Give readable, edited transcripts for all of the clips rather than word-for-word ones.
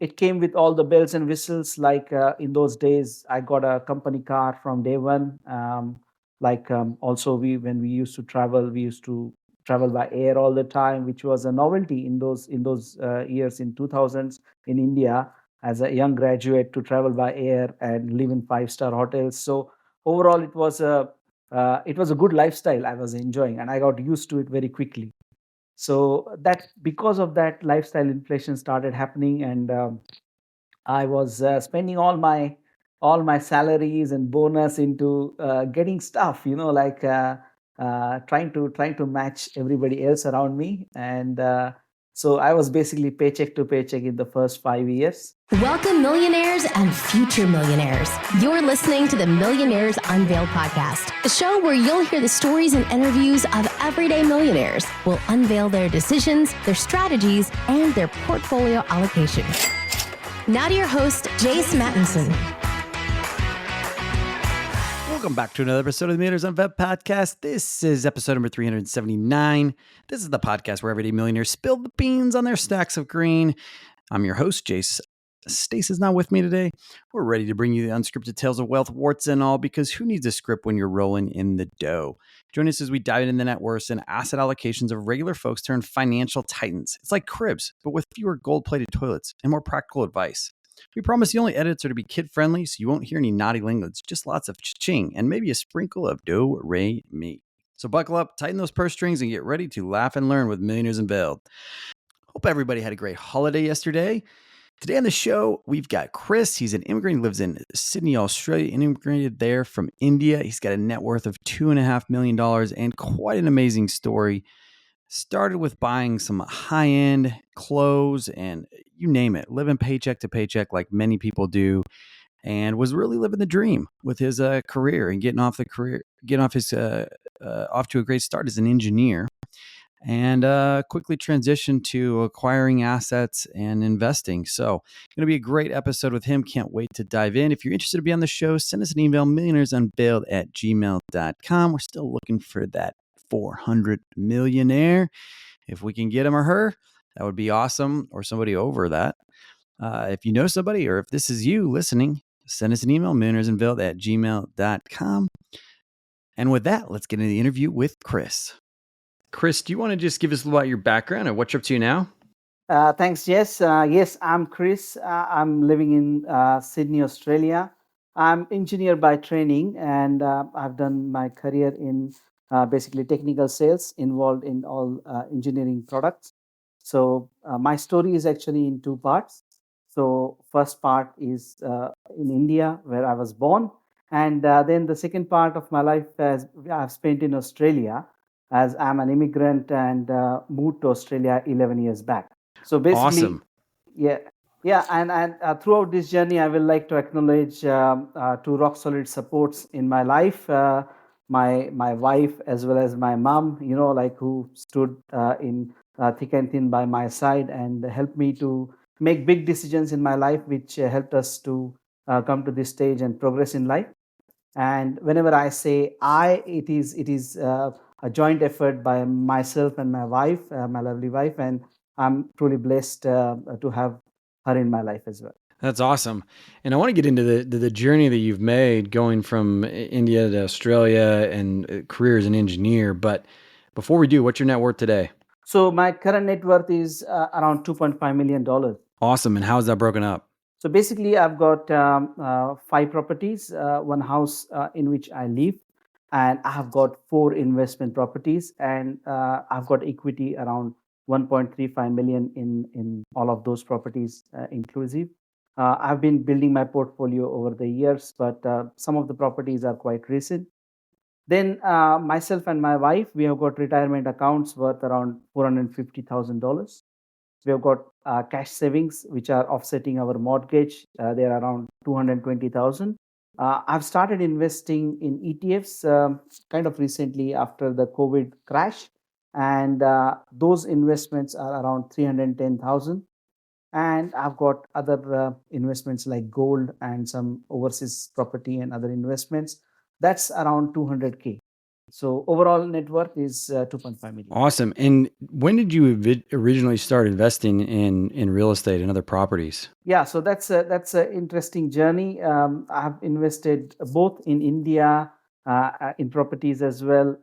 It came with all the bells and whistles. Like in those days, I got a company car from day one. Also, when we used to travel, we used to travel by air all the time, which was a novelty in those years in 2000s in India as a young graduate to travel by air and live in five-star hotels. So overall, it was a good lifestyle I was enjoying, and I got used to it very quickly. So that because of that, lifestyle inflation started happening, and I was spending all my salaries and bonus into getting stuff, trying to match everybody else around me, and so I was basically paycheck to paycheck in the first 5 years. Welcome, millionaires and future millionaires. You're listening to the Millionaires Unveiled podcast, a show where you'll hear the stories and interviews of everyday millionaires. We'll unveil their decisions, their strategies, and their portfolio allocation. Now to your host, Jace Mattinson. Welcome back to another episode of the Millionaires Unveiled podcast. This is episode number 379. This is the podcast where everyday millionaires spill the beans on their stacks of green. I'm your host, Jace. Stace is not with me today. We're ready to bring you the unscripted tales of wealth, warts and all, because who needs a script when you're rolling in the dough? Join us as we dive into the net worths and asset allocations of regular folks turned financial titans. It's like Cribs, but with fewer gold-plated toilets and more practical advice. We promise the only edits are to be kid-friendly, so you won't hear any naughty language, just lots of ching and maybe a sprinkle of do-re-mi. So buckle up, tighten those purse strings, and get ready to laugh and learn with Millionaires Unveiled. Hope everybody had a great holiday yesterday. Today on the show, we've got Chris. He's an immigrant. He lives in Sydney, Australia, immigrated there from India. He's got a net worth of $2.5 million and quite an amazing story. Started with buying some high-end clothes and you name it, living paycheck to paycheck like many people do, and was really living the dream with his career and getting off to a great start as an engineer, and quickly transitioned to acquiring assets and investing. So going to be a great episode with him. Can't wait to dive in. If you're interested to be on the show, send us an email, millionairesunveiled@gmail.com. We're still looking for that 400 millionaire. If we can get him or her, that would be awesome, or somebody over that. If you know somebody, or if this is you listening, send us an email, millionairesunveiled@gmail.com. And with that, let's get into the interview with Chris. Chris, do you want to just give us a little about your background and what you're up to now? Thanks, Jess. Yes, I'm Chris. I'm living in Sydney, Australia. I'm engineer by training, and I've done my career in basically technical sales, involved in all engineering products. So my story is actually in two parts. So first part is in India, where I was born, and then the second part of my life I've spent in Australia, as I'm an immigrant and moved to Australia 11 years back. So basically, Awesome. yeah, yeah, and throughout this journey, I will like to acknowledge two rock solid supports in my life. My wife as well as my mom, like who stood in thick and thin by my side and helped me to make big decisions in my life, which helped us to come to this stage and progress in life. And whenever I say I, it is a joint effort by myself and my wife, my lovely wife, and I'm truly blessed to have her in my life as well. That's awesome. And I want to get into the journey that you've made going from India to Australia and career as an engineer. But before we do, what's your net worth today? So my current net worth is around $2.5 million. Awesome. And how is that broken up? So basically, I've got five properties, one house in which I live, and I have got four investment properties, and I've got equity around 1.35 million in all of those properties inclusive. I've been building my portfolio over the years, but some of the properties are quite recent. Then myself and my wife, we have got retirement accounts worth around $450,000. We have got cash savings, which are offsetting our mortgage. They are around 220,000. I've started investing in ETFs kind of recently after the COVID crash, and those investments are around 310,000. And I've got other investments like gold and some overseas property and other investments. That's around 200K. So overall net worth is 2.5 million. Awesome. And when did you originally start investing in real estate and other properties? Yeah, so that's a interesting journey. I have invested both in India, in properties as well,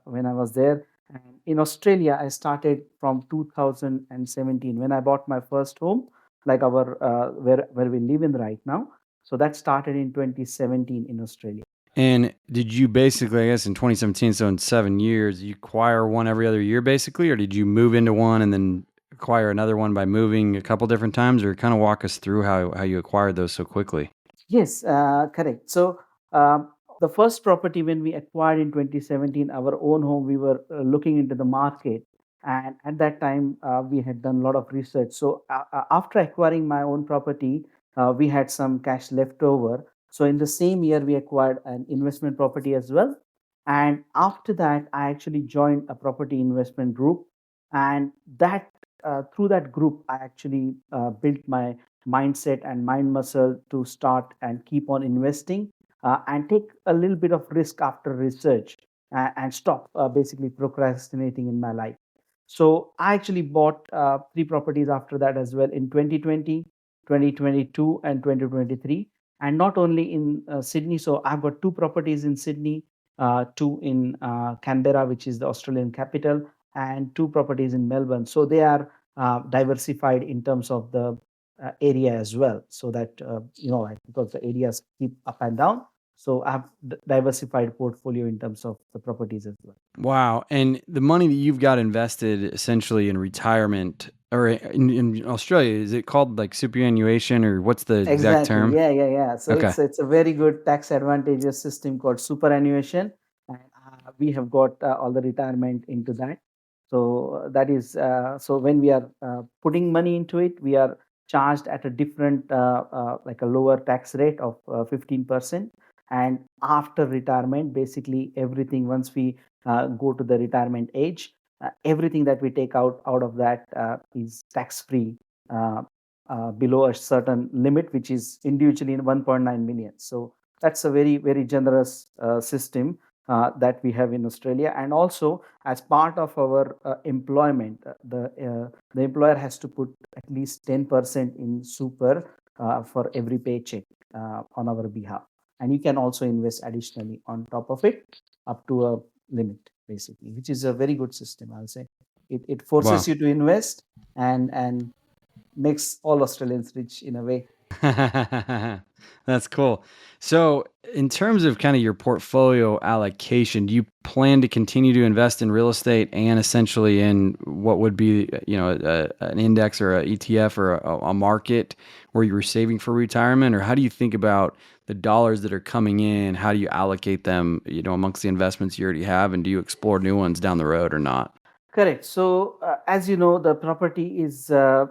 when I was there. And in Australia, I started from 2017 when I bought my first home, like our where we live in right now. So that started in 2017 in Australia. And did you basically, I guess, in 2017, so in 7 years, you acquire one every other year, basically, or did you move into one and then acquire another one by moving a couple different times, or kind of walk us through how you acquired those so quickly? Yes, correct. So the first property when we acquired in 2017, our own home, we were looking into the market, and at that time we had done a lot of research. So after acquiring my own property, we had some cash left over. So in the same year, we acquired an investment property as well. And after that, I actually joined a property investment group, and that through that group, I actually built my mindset and mind muscle to start and keep on investing and take a little bit of risk after research and stop basically procrastinating in my life. So I actually bought three properties after that as well in 2020, 2022, and 2023. And not only in Sydney, so I've got two properties in Sydney, two in Canberra, which is the Australian capital, and two properties in Melbourne. So they are diversified in terms of the area as well, so that like, because the areas keep up and down, so I have diversified portfolio in terms of the properties as well. Wow. And the money that you've got invested essentially in retirement or in Australia, is it called like superannuation or what's the exact Exactly. term? Yeah. So Okay. it's a very good tax advantageous system called superannuation, and we have got all the retirement into that. So that is so when we are putting money into it, we are charged at a different like a lower tax rate of 15%. And after retirement, basically everything once we go to the retirement age, everything that we take out of that is tax free. Uh, Below a certain limit, which is individually in 1.9 million. So that's a very, very generous system that we have in Australia. And also, as part of our employment, the employer has to put at least 10% in super for every paycheck on our behalf. And you can also invest additionally on top of it up to a limit, basically, which is a very good system, I'll say. It Wow. forces you to invest and makes all Australians rich in a way. That's cool. So, in terms of kind of your portfolio allocation, do you plan to continue to invest in real estate and essentially in what would be, an index or a ETF or a market where you were saving for retirement? Or how do you think about the dollars that are coming in? How do you allocate them, amongst the investments you already have? And do you explore new ones down the road or not? Correct. So, as you know, the property is a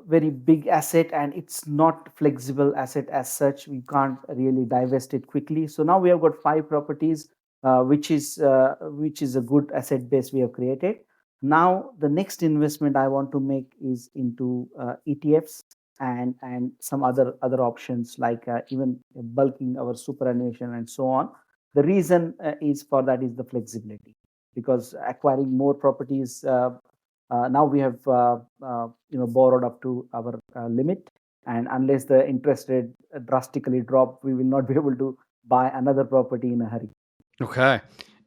very big asset and it's not flexible asset as such. We can't really divest it quickly. So now we have got five properties, which is a good asset base we have created. Now the next investment I want to make is into ETFs and some other options like even bulking our superannuation and so on. The reason is for that is the flexibility, because acquiring more properties, now we have borrowed up to our limit, and unless the interest rate drastically drop, we will not be able to buy another property in a hurry. Okay.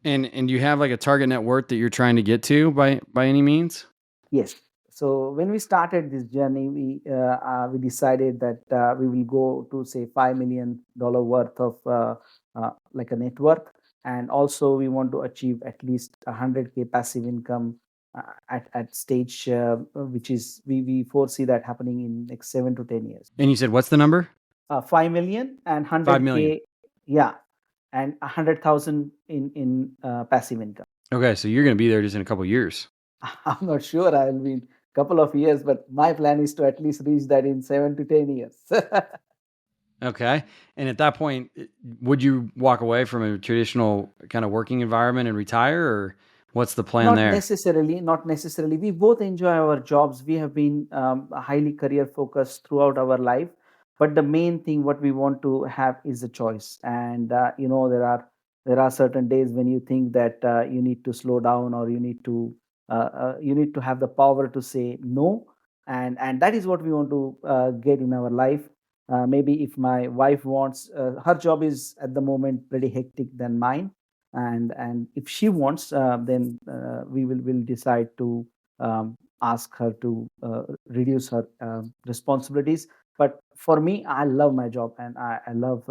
And do you have like a target net worth that you're trying to get to by any means? Yes. So when we started this journey, we decided that we will go to say $5 million worth of like a net worth, and also we want to achieve at least 100K passive income at stage which is we foresee that happening in next 7 to 10 years. And you said what's the number? 5 million and 5 million. 100K, yeah, and 100,000 in passive income. Okay, so you're going to be there just in a couple years. I'm not sure I'll be in couple of years, but my plan is to at least reach that in 7 to 10 years. Okay. And at that point, would you walk away from a traditional kind of working environment and retire, or what's the plan Not there? necessarily, not necessarily. We both enjoy our jobs. We have been highly career focused throughout our life, but the main thing what we want to have is a choice. And there are There are certain days when you think that you need to slow down, or you need to have the power to say no. And that is what we want to get in our life. Maybe if my wife wants, her job is at the moment pretty hectic than mine, and if she wants, then will decide to ask her to reduce her responsibilities. But for me, I love my job, and I love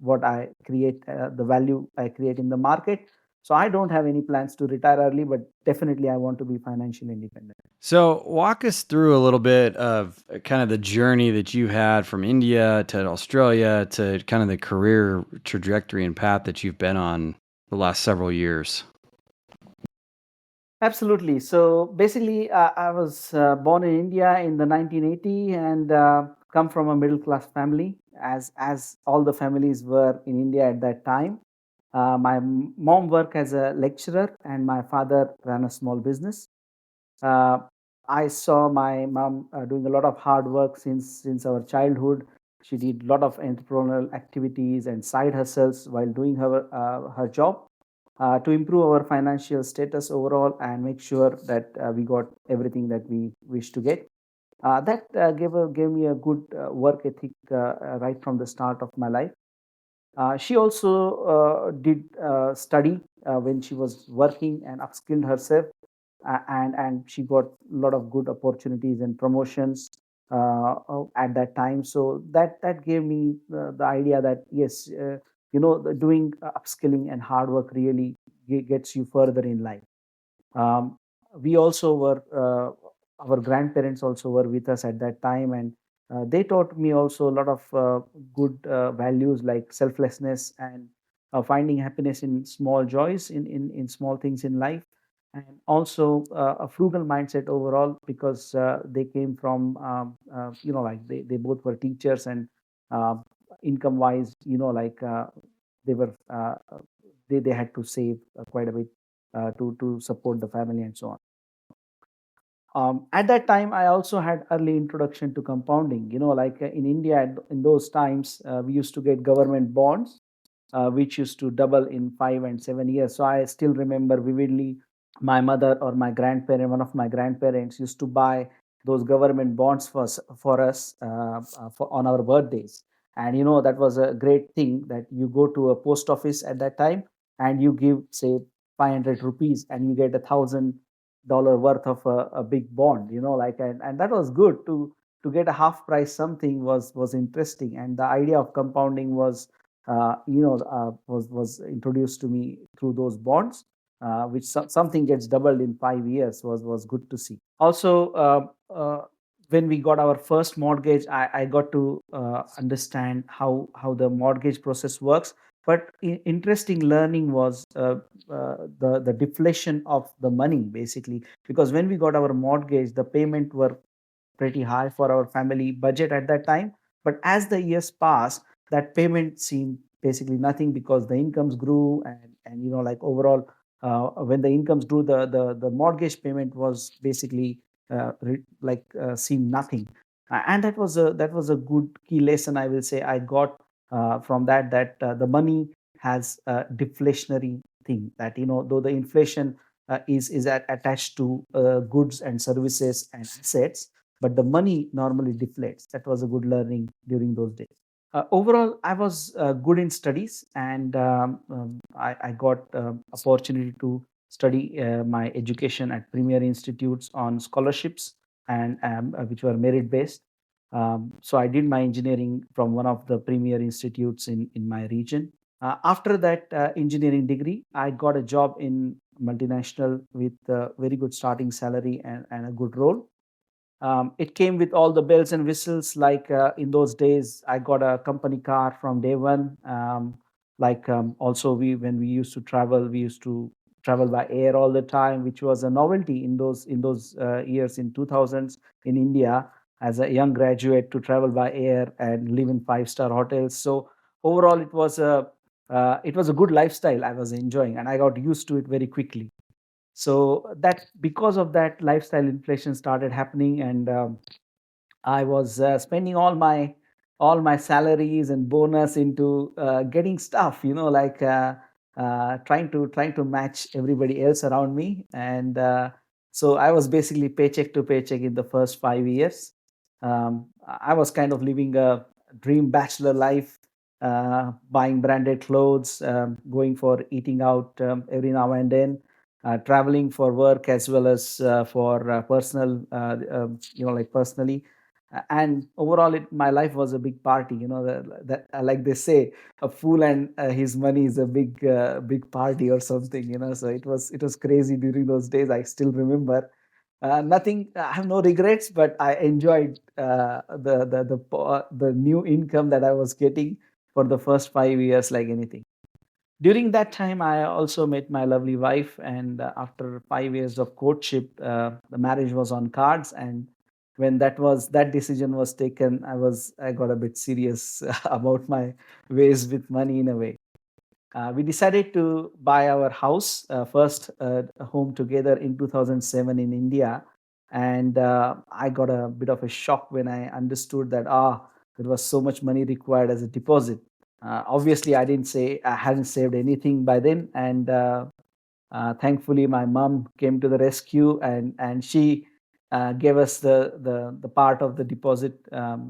what I create, the value I create in the market. So I don't have any plans to retire early, but definitely I want to be financially independent. So, walk us through a little bit of kind of the journey that you had from India to Australia to kind of the career trajectory and path that you've been on the last several years. Absolutely. So basically, I was born in India in the 1980, and come from a middle class family, as all the families were in India at that time. My mom worked as a lecturer, and my father ran a small business. Uh, I saw my mom doing a lot of hard work since our childhood. She did a lot of entrepreneurial activities and side hustles while doing her job, to improve our financial status overall and make sure that we got everything that we wish to get. That gave me a good work ethic right from the start of my life. She also did study when she was working and upskilled herself, and she got a lot of good opportunities and promotions at that time. So that gave me the idea that yes, doing upskilling and hard work really gets you further in life. um, we also were our grandparents also were with us at that time, and they taught me also a lot of good values like selflessness and finding happiness in small joys, in small things in life, and also a frugal mindset overall, because they came from like they both were teachers, and uh, income wise, they were they had to save quite a bit to support the family and so on. At that time, I also had early introduction to compounding. In India, in those times, we used to get government bonds, which used to double in 5 and 7 years. So I still remember vividly, my mother or my grandparent, one of my grandparents, used to buy those government bonds for us on our birthdays. And that was a great thing, that you go to a post office at that time, and you give, say, 500 rupees, and you get $1,000 worth of a big bond. And that was good to get a half price something was interesting. And the idea of compounding was introduced to me through those bonds, which something gets doubled in 5 years was good to see. Also, when we got our first mortgage, I got to understand how the mortgage process works. But interesting learning was the deflation of the money, basically, because when we got our mortgage, the payment were pretty high for our family budget at that time. But as the years passed, that payment seemed basically nothing, because the incomes grew, and overall, when the incomes grew, the mortgage payment was basically seemed nothing. And that was a good key lesson, I will say, I got from that the money has a deflationary thing, that though the inflation is attached to goods and services and assets, but the money normally deflates. That was a good learning during those days. Overall, I was good in studies, and I got opportunity to study my education at premier institutes on scholarships, and which were merit based. So I did my engineering from one of the premier institutes in my region. After that engineering degree, I got a job in multinational with a very good starting salary and a good role. It came with all the bells and whistles. Like in those days, I got a company car from day one. Also, when we used to travel, we used to travel by air all the time, which was a novelty in those years in 2000s in India, as a young graduate, to travel by air and live in five-star hotels. So overall, it was a good lifestyle I was enjoying, and I got used to it very quickly. So that, because of that, lifestyle inflation started happening, and I was spending all my salaries and bonus into getting stuff, trying to match everybody else around me, and so I was basically paycheck to paycheck in the first 5 years. I was kind of living a dream bachelor life, buying branded clothes, going for eating out every now and then, traveling for work as well as for personal, like personally. And overall, my life was a big party. That like they say, a fool and his money is a big party or something. So it was crazy during those days. I still remember. Nothing. I have no regrets, but I enjoyed the new income that I was getting for the first 5 years, like anything. During that time, I also met my lovely wife, and after 5 years of courtship, the marriage was on cards. And when that decision was taken, I got a bit serious about my ways with money in a way. We decided to buy our house, first home together in 2007 in India. And I got a bit of a shock when I understood that there was so much money required as a deposit. Obviously, I hadn't saved anything by then, and thankfully, my mom came to the rescue, and she gave us the part of the deposit,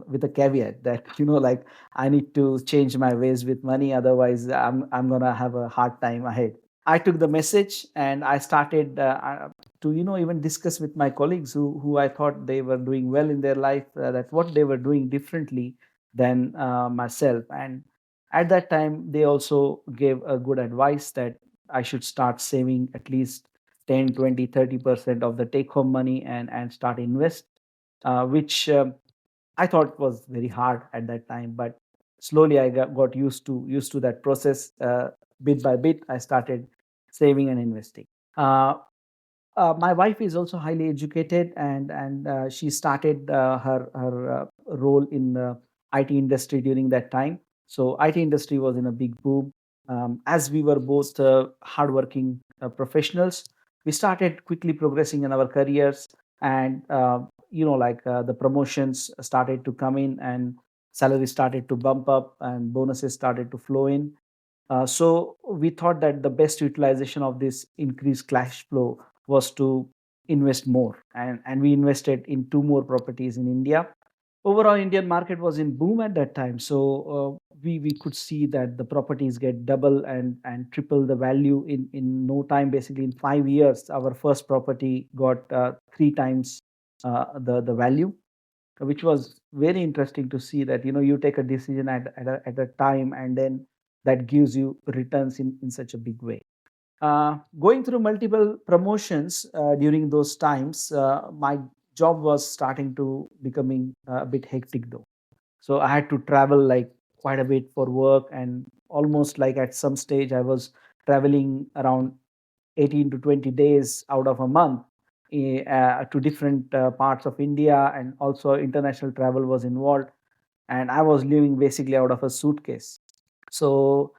with a caveat that like, I need to change my ways with money, otherwise I'm gonna have a hard time ahead. I took the message and I started to even discuss with my colleagues who I thought they were doing well in their life, that what they were doing differently than myself. And at that time, they also gave a good advice that I should start saving at least 10, 20, 30% of the take home money, and start invest, which I thought was very hard at that time. But slowly I got used to that process. Bit by bit, I started saving and investing. Uh, my wife is also highly educated, and she started her role in the IT industry during that time. So IT industry was in a big boom. As we were both hardworking professionals, we started quickly progressing in our careers, and the promotions started to come in, and salary started to bump up, and bonuses started to flow in. So we thought that the best utilization of this increased cash flow was to invest more, and we invested in two more properties in India. Overall, Indian market was in boom at that time, so we could see that the properties get double and triple the value in no time. Basically, in 5 years, our first property got three times the value, which was very interesting to see that you take a decision at a time, and then that gives you returns in such a big way. Going through multiple promotions during those times, my job was starting to becoming a bit hectic though. So I had to travel like quite a bit for work, and almost like at some stage I was traveling around 18 to 20 days out of a month, to different parts of India, and also international travel was involved, and I was living basically out of a suitcase. So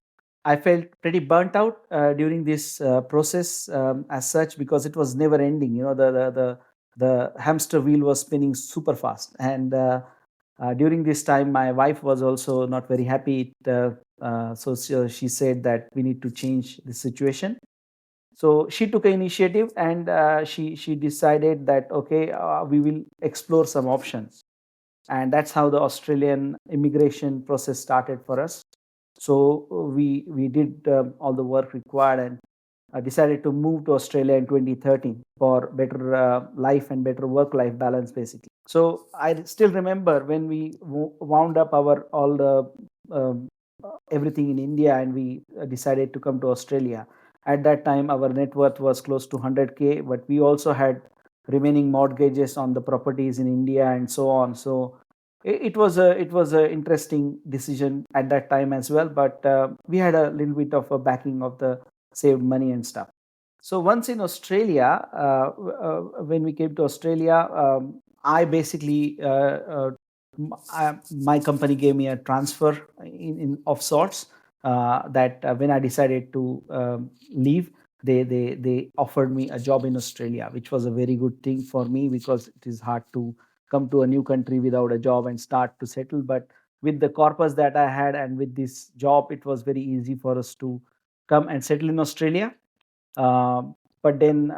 I felt pretty burnt out during this process, as such, because it was never ending. The hamster wheel was spinning super fast, and during this time, my wife was also not very happy. So she said that we need to change the situation. So she took an initiative, and she decided that, okay, we will explore some options, and that's how the Australian immigration process started for us. So we did all the work required, and decided to move to Australia in 2013 for better life and better work life balance, basically. So I still remember when we wound up our all the everything in India, and we decided to come to Australia. At that time, our net worth was close to 100K, but we also had remaining mortgages on the properties in India and so on. So it was a interesting decision at that time as well. But we had a little bit of a backing of the saved money and stuff. So once in Australia, when we came to Australia, I basically my company gave me a transfer in of sorts. That when I decided to leave, they offered me a job in Australia, which was a very good thing for me, because it is hard to come to a new country without a job and start to settle. But with the corpus that I had and with this job, it was very easy for us to come and settle in Australia. But then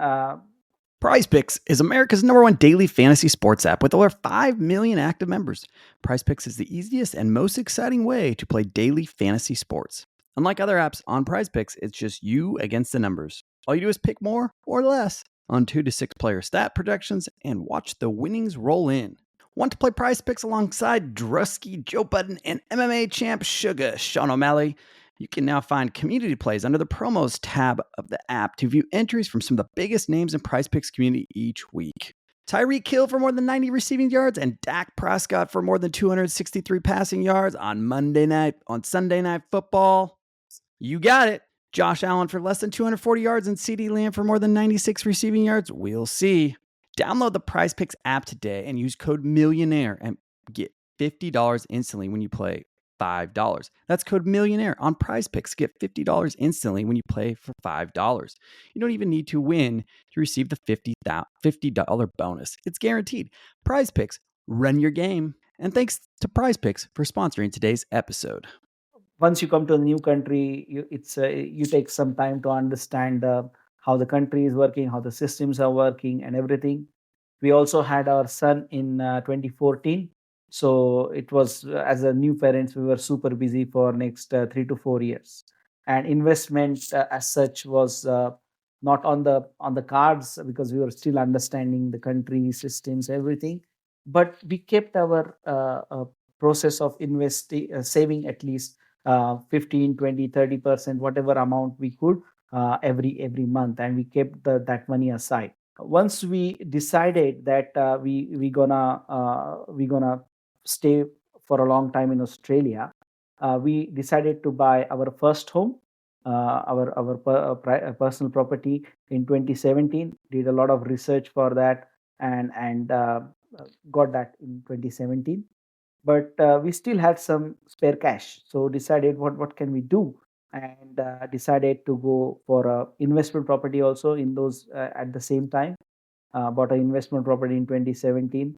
Prize Picks is America's #1 daily fantasy sports app with over 5 million active members. Prize Picks is the easiest and most exciting way to play daily fantasy sports. Unlike other apps on Prize Picks, it's just you against the numbers. All you do is pick more or less on 2 to 6 player stat projections and watch the winnings roll in. Want to play Prize Picks alongside Drusky, Joe Budden, and MMA champ Sugar Sean O'Malley? You can now find community plays under the promos tab of the app to view entries from some of the biggest names in Prize Picks community each week. Tyreek Hill for more than 90 receiving yards and Dak Prescott for more than 263 passing yards on Sunday Night Football. You got it. Josh Allen for less than 240 yards and CeeDee Lamb for more than 96 receiving yards. We'll see. Download the Prize Picks app today and use code Millionaire and get $50 instantly when you play $5. That's code Millionaire on Prize Picks. Get $50 instantly when you play for $5. You don't even need to win to receive the $50 bonus. It's guaranteed. Prize Picks, run your game. And thanks to Prize Picks for sponsoring today's episode. once you come to a new country, you take some time to understand how the country is working, how the systems are working, and everything. We also had our son in 2014, so it was as a new parents, we were super busy for next 3 to 4 years, and investment as such was not on the cards because we were still understanding the country systems, everything. But we kept our process of investing, saving at least 15, 20, 30%, whatever amount we could every month, and we kept that money aside. Once we decided that we gonna stay for a long time in Australia, we decided to buy our first home, our personal property in 2017. Did a lot of research for that, and got that in 2017. But we still had some spare cash, so decided what can we do, and decided to go for a investment property also in those at the same time. Bought an investment property in 2017.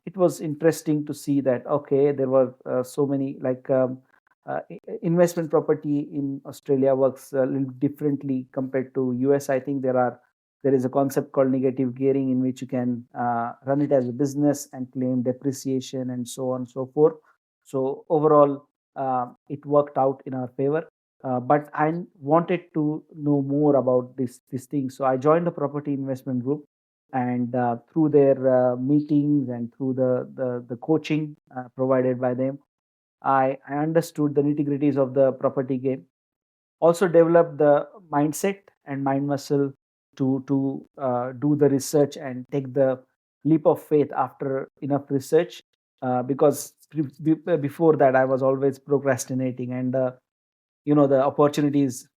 It was interesting to see that okay, there were so many investment property in Australia works a little differently compared to US. I think there is a concept called negative gearing in which you can run it as a business and claim depreciation and so on and so forth. So overall, it worked out in our favor. But I wanted to know more about this thing, so I joined the property investment group, and through their meetings and through the coaching provided by them, I understood the nitty gritties of the property game. Also developed the mindset and mind muscle to do the research and take the leap of faith after enough research. Because before that, I was always procrastinating, and the opportunities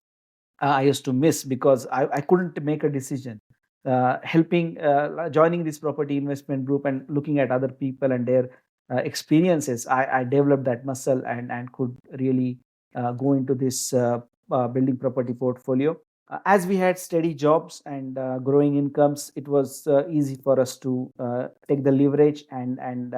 I used to miss because I couldn't make a decision. Joining this property investment group and looking at other people and their experiences, I developed that muscle and could really go into this building property portfolio. As we had steady jobs and growing incomes, it was easy for us to take the leverage, and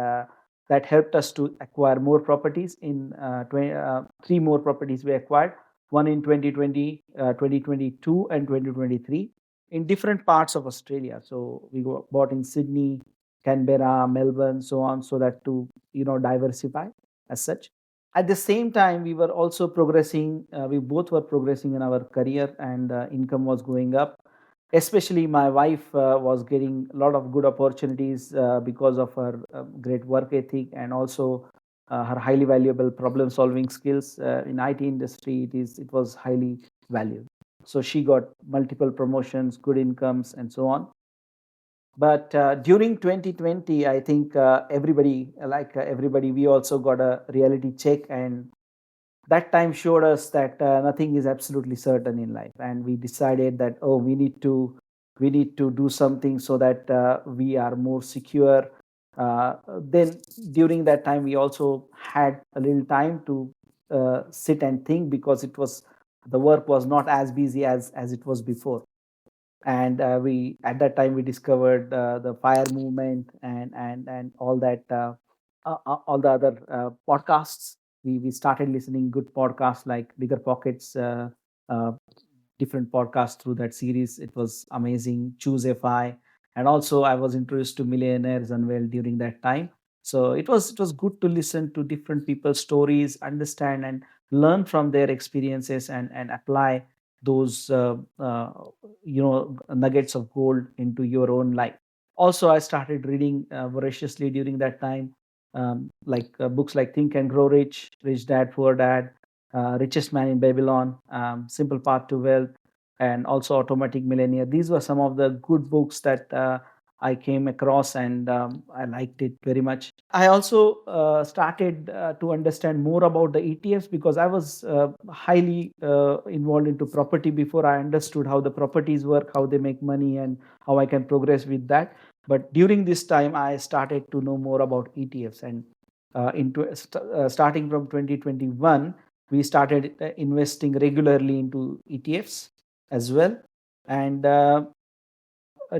that helped us to acquire more properties. Three more properties we acquired, one in 2020, 2022, and 2023 in different parts of Australia. So we bought in Sydney, Canberra, Melbourne, so on, so that to diversify as such. At the same time, we were also progressing. We both were progressing in our career, and income was going up. Especially, my wife was getting a lot of good opportunities because of her great work ethic, and also her highly valuable problem solving skills in IT industry. It was highly valued. So she got multiple promotions, good incomes, and so on. But during 2020, I think everybody, we also got a reality check, and that time showed us that nothing is absolutely certain in life, and we decided that, oh, we need to do something so that we are more secure. Then during that time, we also had a little time to sit and think, because the work was not as busy as it was before. And we at that time we discovered the fire movement, and all that, all the other podcasts. We started listening good podcasts like Bigger Pockets, uh, different podcasts through that series. It was amazing. Choose FI, and also I was introduced to Millionaires Unveiled during that time. So it was good to listen to different people's stories, understand and learn from their experiences, and apply those nuggets of gold into your own life. Also, I started reading voraciously during that time, books like Think and Grow Rich, Rich Dad Poor Dad, Richest Man in Babylon, Simple Path to Wealth, and also Automatic Millionaire. These were some of the good books that I came across, and I liked it very much. I also started to understand more about the ETFs because I was highly involved into property before I understood how the properties work, how they make money, and how I can progress with that. But during this time, I started to know more about ETFs, and starting from 2021, we started investing regularly into ETFs as well. And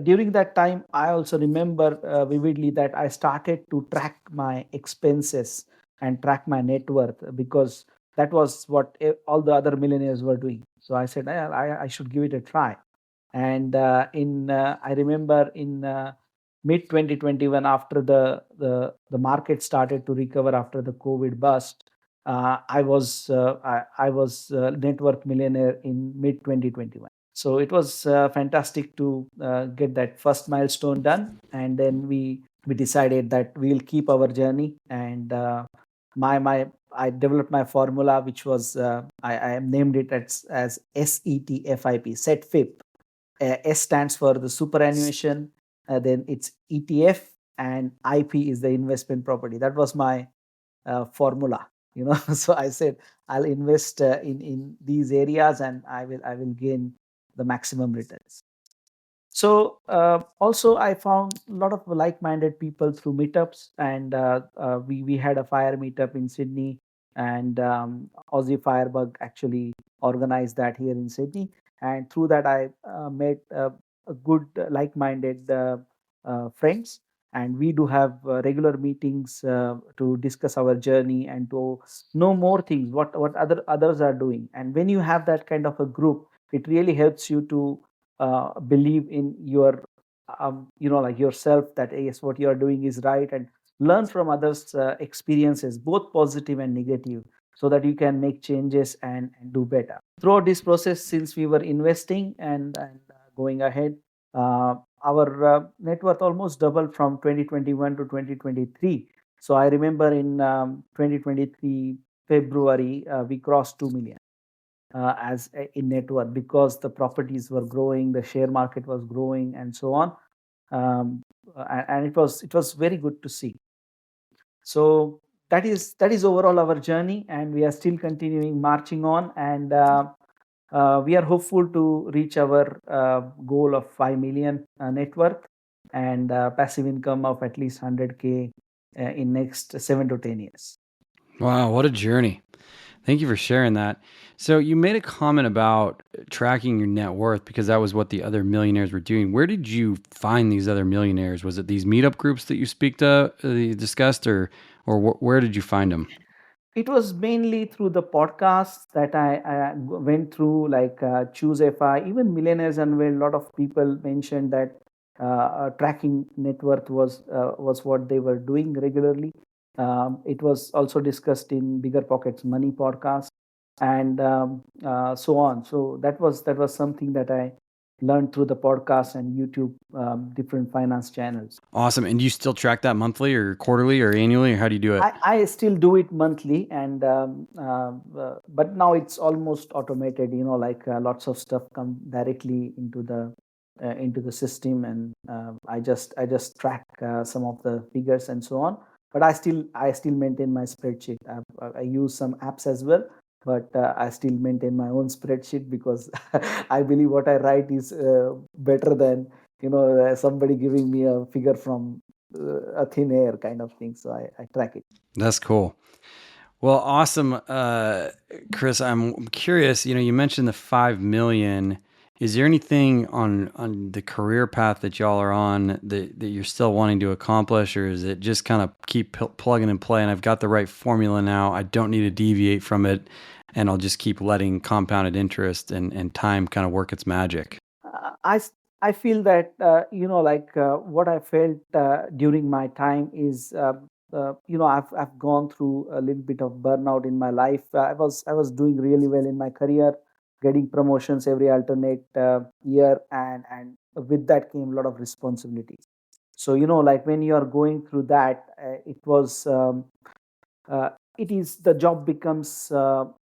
during that time, I also remember vividly that I started to track my expenses and track my net worth, because that was what all the other millionaires were doing. So I said, I should give it a try. And in I remember in mid 2021, after the market started to recover after the COVID bust, I was net worth millionaire in mid 2021. So it was fantastic to get that first milestone done, and then we decided that we'll keep our journey. And my I developed my formula, which was I named it as SETFIP, set FIP. S stands for the superannuation, then it's ETF, and IP is the investment property. That was my formula. So I said I'll invest in these areas, and I will gain the maximum returns. So also I found a lot of like-minded people through meetups, and we had a fire meetup in Sydney, and Aussie Firebug actually organized that here in Sydney, and through that I met a good like-minded friends, and we do have regular meetings to discuss our journey and to know more things what others are doing. And when you have that kind of a group, it really helps you to believe in your like yourself, that yes, what you are doing is right, and learn from others experiences, both positive and negative, so that you can make changes and do better throughout this process. Since we were investing and going ahead, our net worth almost doubled from 2021 to 2023. So I remember in 2023 February, we crossed 2 million as in net worth, because the properties were growing, the share market was growing, and so on. And it was very good to see. So that is overall our journey, and we are still continuing marching on, and we are hopeful to reach our goal of 5 million net worth, and passive income of at least 100K in next 7 to 10 years. Wow, what a journey. Thank you for sharing that. So you made a comment about tracking your net worth because that was what the other millionaires were doing. Where did you find these other millionaires? Was it these meetup groups that you you discussed, or where did you find them? It was mainly through the podcasts that I went through, like Choose FI, even Millionaires Unveiled. A lot of people mentioned that tracking net worth was what they were doing regularly. It was also discussed in Bigger Pockets Money podcast, and so on. So that was something that I learned through the podcast and YouTube, different finance channels. Awesome. And do you still track that monthly or quarterly or annually, or how do you do it? I still do it monthly, and but now it's almost automated. Like lots of stuff come directly into the system, and I just track some of the figures and so on. But I still maintain my spreadsheet. I use some apps as well, but I still maintain my own spreadsheet, because I believe what I write is better than somebody giving me a figure from a thin air kind of thing. So I track it. That's cool. Well, awesome. Chris, I'm curious, you mentioned the 5 million. Is there anything on the career path that y'all are on that you're still wanting to accomplish, or is it just kind of keep plugging and play, and I've got the right formula now, I don't need to deviate from it, and I'll just keep letting compounded interest and time kind of work its magic. I feel that what I felt during my time is I've gone through a little bit of burnout in my life. I was doing really well in my career, getting promotions every alternate year, and with that came a lot of responsibilities. So like when you are going through that, it was uh, it is the job becomes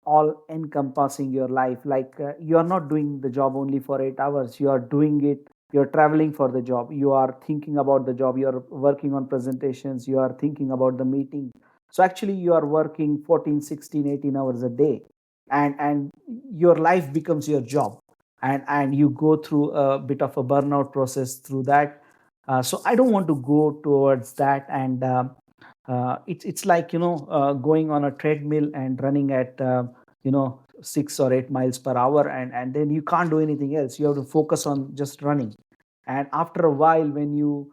all encompassing your life. Like you are not doing the job only for 8 hours, you are doing it, you're traveling for the job, you are thinking about the job, you're working on presentations, you are thinking about the meeting. So actually you are working 14, 16, 18 hours a day, and your life becomes your job, and you go through a bit of a burnout process through that. So I don't want to go towards that, and it's like going on a treadmill and running at 6 or 8 miles per hour, and then you can't do anything else, you have to focus on just running. And after a while, when you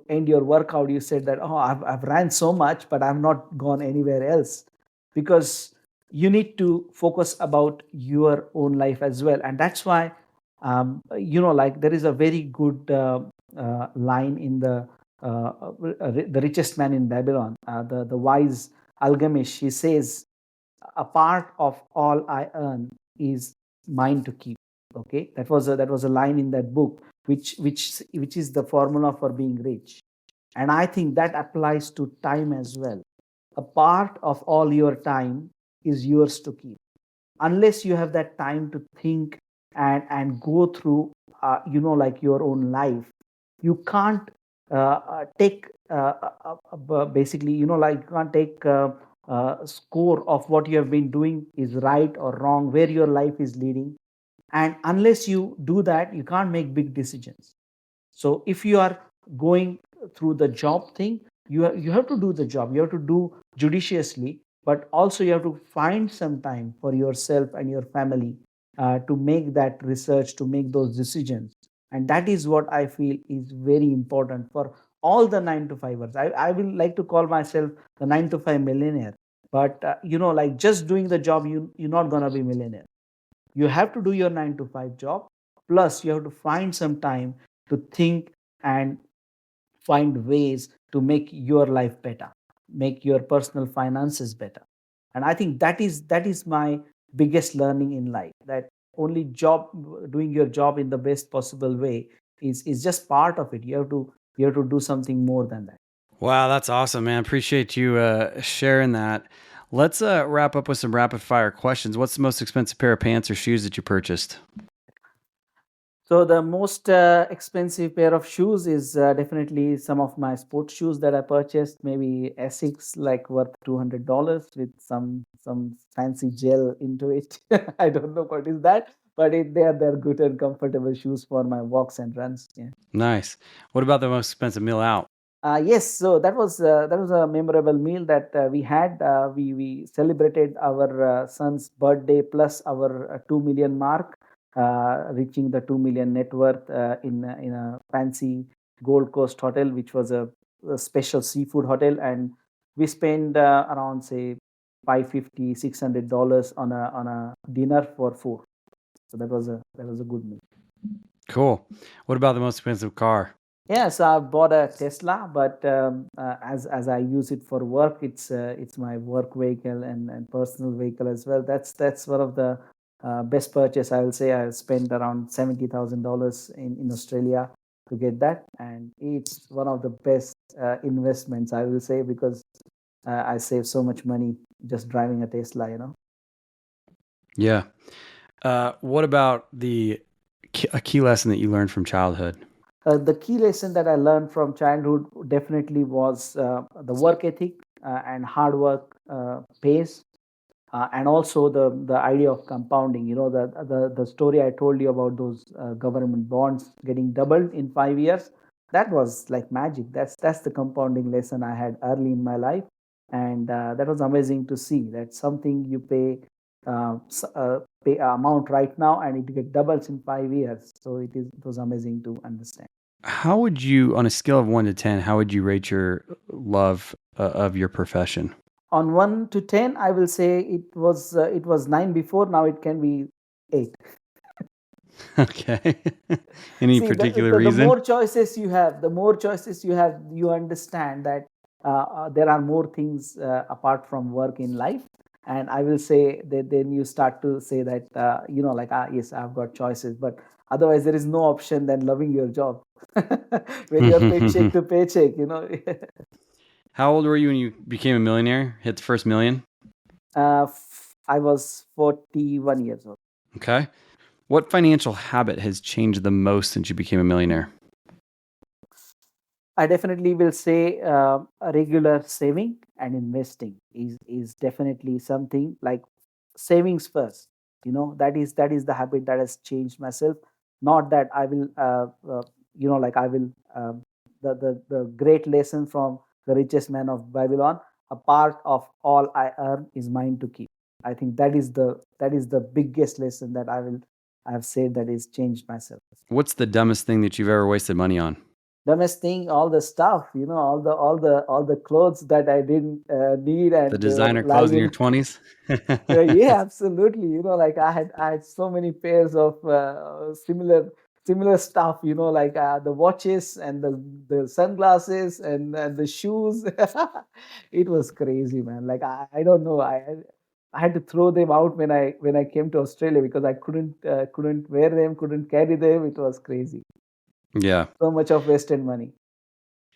end your workout, you said that, oh, I've ran so much, but I've not gone anywhere else, because you need to focus about your own life as well. And that's why like there is a very good line in the richest man in Babylon, the wise Alchemist. He says, "A part of all I earn is mine to keep." Okay, that was a line in that book, which is the formula for being rich. And I think that applies to time as well. A part of all your time is yours to keep. Unless you have that time to think and go through like your own life, you can't take basically, like you can't take score of what you have been doing is right or wrong, where your life is leading. And unless you do that, you can't make big decisions. So if you are going through the job thing, you have to do the job, you have to do judiciously, but also you have to find some time for yourself and your family, to make that research, to make those decisions. And that is what I feel is very important for all the 9 to 5ers. I will like to call myself the 9 to 5 millionaire. But like just doing the job, you're not going to be millionaire. You have to do your 9 to 5 job, plus you have to find some time to think and find ways to make your life better, make your personal finances better. And I think that is my biggest learning in life, that only job, doing your job in the best possible way, is just part of it. You have to do something more than that. Wow, that's awesome, man. Appreciate you sharing that. Let's wrap up with some rapid fire questions. What's the most expensive pair of pants or shoes that you purchased? So the most expensive pair of shoes is definitely some of my sports shoes that I purchased, maybe Essex, like worth $200 with some fancy gel into it. I don't know what is that, but they're good and comfortable shoes for my walks and runs. Yeah. Nice. What about the most expensive meal out? Yes, so that was a memorable meal that we had. We celebrated our son's birthday plus our 2 million mark, reaching the 2 million net worth in a fancy Gold Coast hotel, which was a special seafood hotel, and we spent around, say, 550 $600 on a dinner for four. So that was a good meal. Cool. What about the most expensive car? Yes, I bought a Tesla, but as I use it for work, it's my work vehicle and personal vehicle as well. That's one of the best purchase, I will say. I spent around $70,000 in Australia to get that, and it's one of the best investments, I will say, because I save so much money just driving a Tesla. Yeah. What about a key lesson that you learned from childhood? The key lesson that I learned from childhood definitely was the work ethic, and hard work pays, and also the idea of compounding. The story I told you about those government bonds getting doubled in 5 years, that was like magic. That's the compounding lesson I had early in my life, and that was amazing to see that something you pay amount right now, and it get doubles in 5 years. So it was amazing to understand. How would you, on a scale of 1 to 10, how would you rate your love of your profession? On 1 to 10, I will say it was 9 before. Now it can be 8. Okay. Any See, particular the reason? more choices you have, you understand that there are more things apart from work in life. And I will say that then you start to say that, like, yes, I've got choices, but otherwise there is no option than loving your job when you're paycheck to paycheck. How old were you when you became a millionaire? Hit the first million? I was 41 years old. Okay. What financial habit has changed the most since you became a millionaire? I definitely will say a regular saving and investing is definitely something like savings first. That is the habit that has changed myself. Not that I will, like I will. The great lesson from the richest man of Babylon. A part of all I earn is mine to keep. I think that is the biggest lesson that I have said that is changed myself. What's the dumbest thing that you've ever wasted money on? Dumbest thing, all the stuff, all the clothes that I didn't need, The and they were designer clothes lying in your in. 20s? Yeah, absolutely. Like I had so many pairs of similar stuff. Like the watches and the sunglasses and the shoes. It was crazy, man. Like I don't know. I had to throw them out when I came to Australia because I couldn't wear them, couldn't carry them. It was crazy. Yeah. So much of wasted money.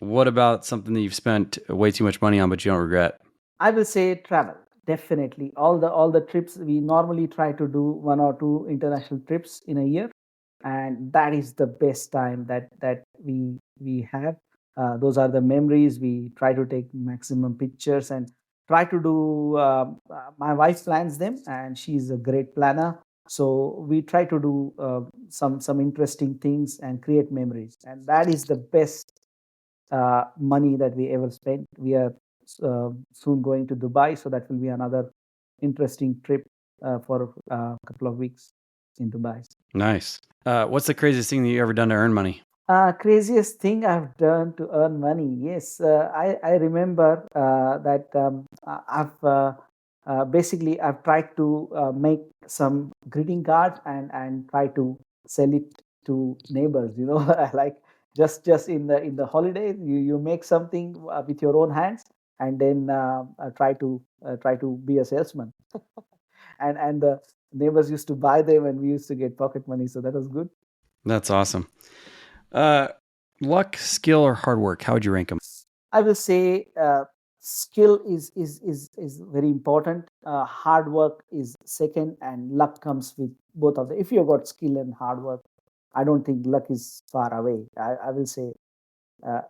What about something that you've spent way too much money on but you don't regret? I will say travel. Definitely. All the trips we normally try to do, one or two international trips in a year, and that is the best time that we have. Those are the memories. We try to take maximum pictures and try to do. My wife plans them, and she's a great planner. So we try to do some interesting things and create memories, and that is the best money that we ever spent. We are soon going to Dubai, so that will be another interesting trip for a couple of weeks in Dubai. Nice. What's the craziest thing that you ever done to earn money? Craziest thing I've done to earn money. Yes, I remember that basically I've tried to make some greeting cards and try to sell it to neighbors. Like just in the holidays, you make something with your own hands, and then try to be a salesman. And the neighbors used to buy them, and we used to get pocket money. So that was good. That's awesome. Uh, luck, skill, or hard work? How would you rank them? I will say skill is very important. Hard work is second, and luck comes with both of them. If you've got skill and hard work, I don't think luck is far away. I will say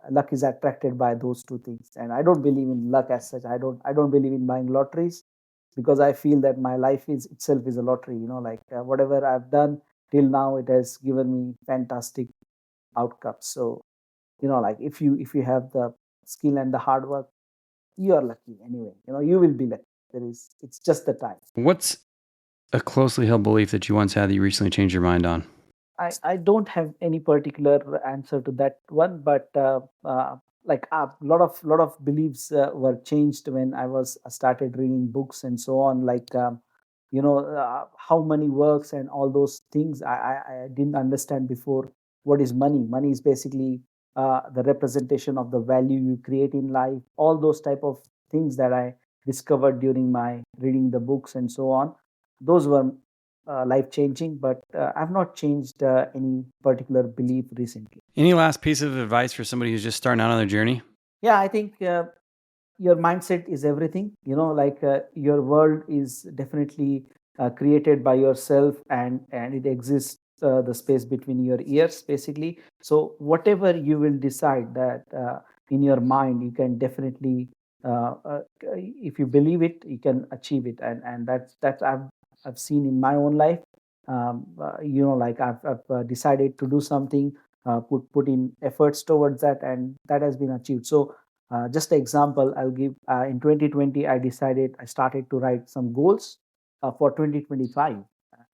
luck is attracted by those two things, and I don't believe in luck as such. I don't believe in buying lotteries because I feel that my life is itself is a lottery. Like whatever I've done till now, it has given me fantastic outcomes. So like if you have the skill and the hard work, you are lucky anyway. You will be lucky. It's just the time. What's a closely held belief that you once had that you recently changed your mind on? I don't have any particular answer to that one, but like a lot of beliefs were changed when I started reading books and so on. Like how money works and all those things. I didn't understand before. What is money? Money is basically the representation of the value you create in life. All those type of things that I discovered during my reading the books and so on. Those were life changing, but I've not changed any particular belief recently. Any last piece of advice for somebody who's just starting out on their journey? Yeah, I think your mindset is everything. Like your world is definitely created by yourself, and it exists the space between your ears, basically. So whatever you will decide that in your mind, you can definitely if you believe it, you can achieve it. And that's I've seen in my own life. Like I've decided to do something, put in efforts towards that, and that has been achieved. So just an example I'll give. In 2020, I started to write some goals for 2025.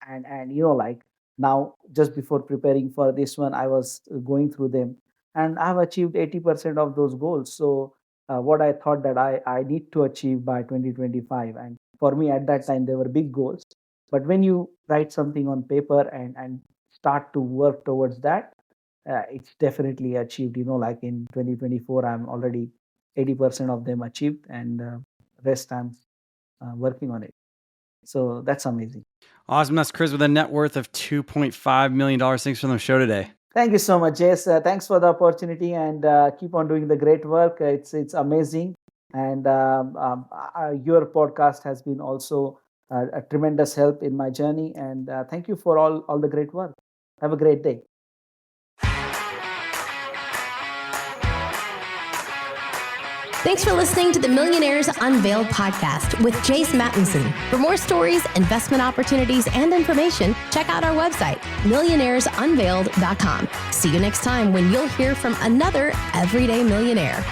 And like now, just before preparing for this one, I was going through them, and I've achieved 80% of those goals. So what I thought that I need to achieve by 2025. And for me at that time, they were big goals. But when you write something on paper and start to work towards that, it's definitely achieved. Like in 2024, I'm already 80% of them achieved, and rest I'm working on it. So that's amazing. Awesome. That's Chris with a net worth of $2.5 million. Thanks for the show today. Thank you so much, Jess. Thanks for the opportunity, and keep on doing the great work. It's amazing, and your podcast has been also a tremendous help in my journey. And thank you for all the great work. Have a great day. Thanks for listening to the Millionaires Unveiled podcast with Jace Mattinson. For more stories, investment opportunities, and information, check out our website, millionairesunveiled.com. See you next time when you'll hear from another everyday millionaire.